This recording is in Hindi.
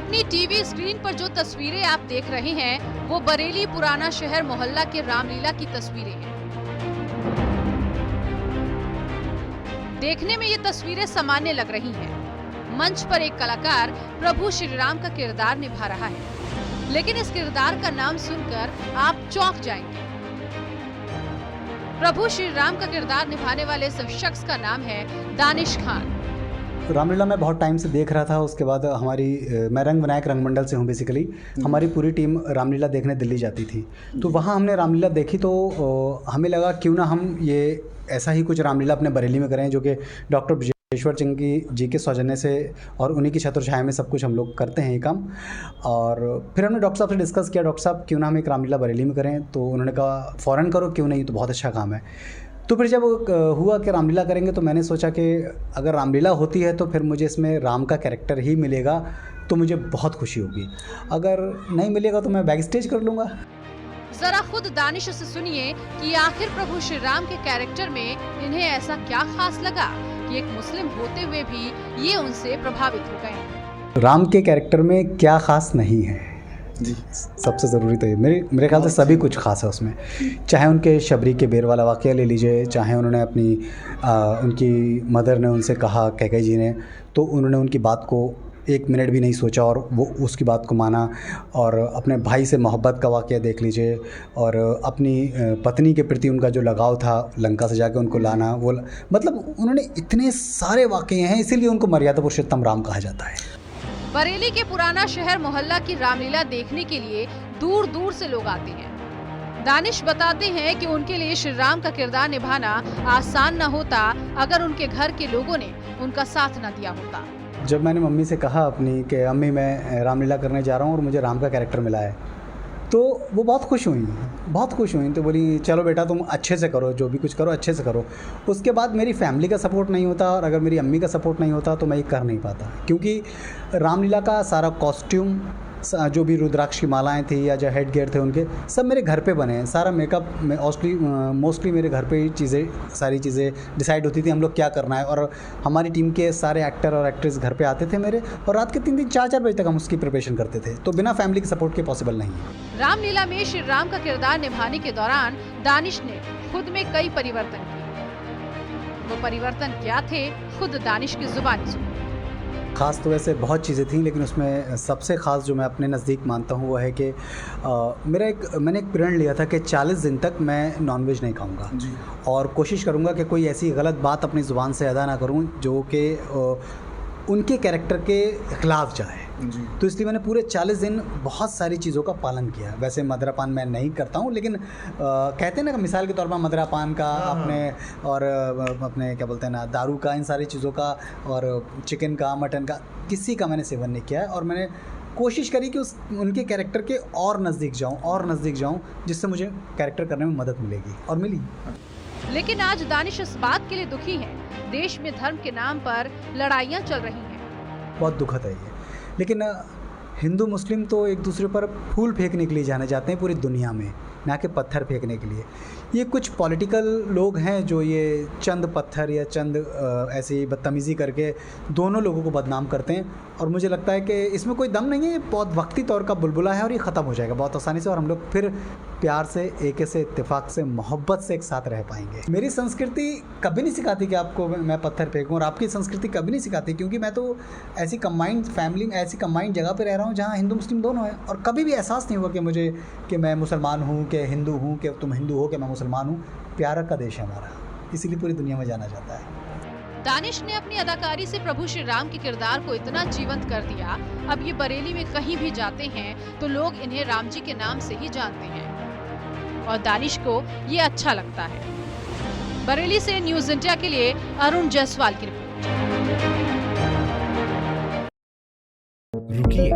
अपनी टीवी स्क्रीन पर जो तस्वीरें आप देख रहे हैं वो बरेली पुराना शहर मोहल्ला के रामलीला की तस्वीरें हैं। देखने में ये तस्वीरें सामान्य लग रही हैं। मंच पर एक कलाकार प्रभु श्री राम का किरदार निभा रहा है, लेकिन इस किरदार का नाम सुनकर आप चौंक जाएंगे। प्रभु श्री राम का किरदार निभाने वाले इस शख्स का नाम है दानिश खान। रामलीला मैं बहुत टाइम से देख रहा था। उसके बाद मैं रंग विनायक रंग मंडल से हूँ बेसिकली। हमारी पूरी टीम रामलीला देखने दिल्ली जाती थी, तो वहाँ हमने रामलीला देखी तो हमें लगा क्यों ना हम ये ऐसा ही कुछ रामलीला अपने बरेली में करें, जो कि डॉक्टर ब्रजेश्वर सिंह जी के सौजन्य से और उन्हीं की छत्रछाया में सब कुछ हम लोग करते हैं ये काम। और फिर हमने डॉक्टर साहब से डिस्कस किया, डॉक्टर साहब क्यों ना हम एक रामलीला बरेली में करें, तो उन्होंने कहा फ़ौरन करो, क्यों नहीं, तो बहुत अच्छा काम है। तो फिर जब हुआ कि रामलीला करेंगे तो मैंने सोचा कि अगर रामलीला होती है तो फिर मुझे इसमें राम का कैरेक्टर ही मिलेगा, तो मुझे बहुत खुशी होगी। अगर नहीं मिलेगा तो मैं बैक स्टेज कर लूँगा। जरा खुद दानिश से सुनिए कि आखिर प्रभु श्री राम के कैरेक्टर में इन्हें ऐसा क्या खास लगा कि एक मुस्लिम होते हुए भी ये उनसे प्रभावित हो गए। राम के कैरेक्टर में क्या खास नहीं है जी, सबसे ज़रूरी तो ये मेरे ख्याल से सभी कुछ खास है उसमें। चाहे उनके शबरी के बेर वाला वाक़या ले लीजिए, चाहे उन्होंने उनकी मदर ने उनसे कहा, कैकेयी जी ने, तो उन्होंने उनकी बात को एक मिनट भी नहीं सोचा और वो उसकी बात को माना। और अपने भाई से मोहब्बत का वाक़या देख लीजिए, और अपनी पत्नी के प्रति उनका जो लगाव था, लंका से जाके उनको लाना, वो मतलब उन्होंने इतने सारे वाक़ये हैं, इसीलिए उनको मर्यादा पुरुषोत्तम राम कहा जाता है। बरेली के पुराना शहर मोहल्ला की रामलीला देखने के लिए दूर दूर से लोग आते हैं। दानिश बताते हैं कि उनके लिए श्री राम का किरदार निभाना आसान न होता अगर उनके घर के लोगों ने उनका साथ न दिया होता। जब मैंने मम्मी से कहा अपनी कि अम्मी मैं रामलीला करने जा रहा हूँ और मुझे राम का कैरेक्टर मिला है, तो वो बहुत खुश हुई। तो बोली चलो बेटा तुम अच्छे से करो, जो भी कुछ करो अच्छे से करो। उसके बाद मेरी फैमिली का सपोर्ट नहीं होता और अगर मेरी अम्मी का सपोर्ट नहीं होता तो मैं ये कर नहीं पाता, क्योंकि रामलीला का सारा कॉस्ट्यूम, जो भी रुद्राक्ष की मालाएं थी या जो हेड गियर थे उनके, सब मेरे घर पे बने हैं। सारा मेकअप मोस्टली मेरे घर पे ही सारी चीज़ें डिसाइड होती थी, हम लोग क्या करना है। और हमारी टीम के सारे एक्टर और एक्ट्रेस घर पे आते थे मेरे, और रात के 3-3 4-4 बजे तक हम उसकी प्रिपरेशन करते थे। तो बिना फैमिली के सपोर्ट के पॉसिबल नहीं है। रामलीला में श्री राम का किरदार निभाने के दौरान दानिश ने खुद में कई परिवर्तन किए। वो परिवर्तन क्या थे, खुद दानिश की जुबानी सुनिए। ख़ास तो वैसे बहुत चीज़ें थी, लेकिन उसमें सबसे ख़ास जो मैं अपने नज़दीक मानता हूँ वो है कि मैंने एक प्रण लिया था कि 40 दिन तक मैं नॉनवेज नहीं खाऊंगा और कोशिश करूँगा कि कोई ऐसी गलत बात अपनी ज़ुबान से अदा ना करूँ जो कि उनके कैरेक्टर के ख़िलाफ़ जाए। तो इसलिए मैंने पूरे 40 दिन बहुत सारी चीज़ों का पालन किया। वैसे मदिरापान मैं नहीं करता हूँ, लेकिन कहते हैं ना, मिसाल के तौर पर मदिरापान का अपने क्या बोलते हैं ना, दारू का, इन सारी चीज़ों का, और चिकन का, मटन का, किसी का मैंने सेवन नहीं किया है। और मैंने कोशिश करी कि उनके कैरेक्टर के और नज़दीक जाऊँ जिससे मुझे कैरेक्टर करने में मदद मिलेगी, और मिली। लेकिन आज दानिश इस बात के लिए दुखी हैं, देश में धर्म के नाम पर लड़ाइयाँ चल रही हैं। बहुत दुखद है ये, लेकिन हिंदू मुस्लिम तो एक दूसरे पर फूल फेंकने के लिए जाने जाते हैं पूरी दुनिया में, ना कि पत्थर फेंकने के लिए। ये कुछ पॉलिटिकल लोग हैं जो ये चंद पत्थर या चंद ऐसी बदतमीज़ी करके दोनों लोगों को बदनाम करते हैं, और मुझे लगता है कि इसमें कोई दम नहीं है। ये बहुत वक्ती तौर का बुलबुला है और ये ख़त्म हो जाएगा बहुत आसानी से, और हम लोग फिर प्यार से, एके से, इत्तेफाक से, मोहब्बत से एक साथ रह पाएंगे। मेरी संस्कृति कभी नहीं सिखाती कि आपको मैं पत्थर फेंकूँ, और आपकी संस्कृति कभी नहीं सिखाती, क्योंकि मैं तो ऐसी कंबाइंड फैमिली में, ऐसी कंबाइंड जगह पर रह रहा हूँ जहाँ हिंदू मुस्लिम दोनों हैं, और कभी भी एहसास नहीं हुआ कि मैं मुसलमान हूँ, कि हिंदू हूँ, कि तुम हिंदू हो, कि मैं मुसलमान हूँ। प्यार का देश है हमारा, इसीलिए पूरी दुनिया में जाना जाता है। दानिश ने अपनी अदाकारी से प्रभु श्री राम के किरदार को इतना जीवंत कर दिया, अब ये बरेली में कहीं भी जाते हैं तो लोग इन्हें राम जी के नाम से ही जानते हैं, और दानिश को ये अच्छा लगता है। बरेली से न्यूज़ इंडिया के लिए अरुण जायसवाल की रिपोर्ट। रुकिए,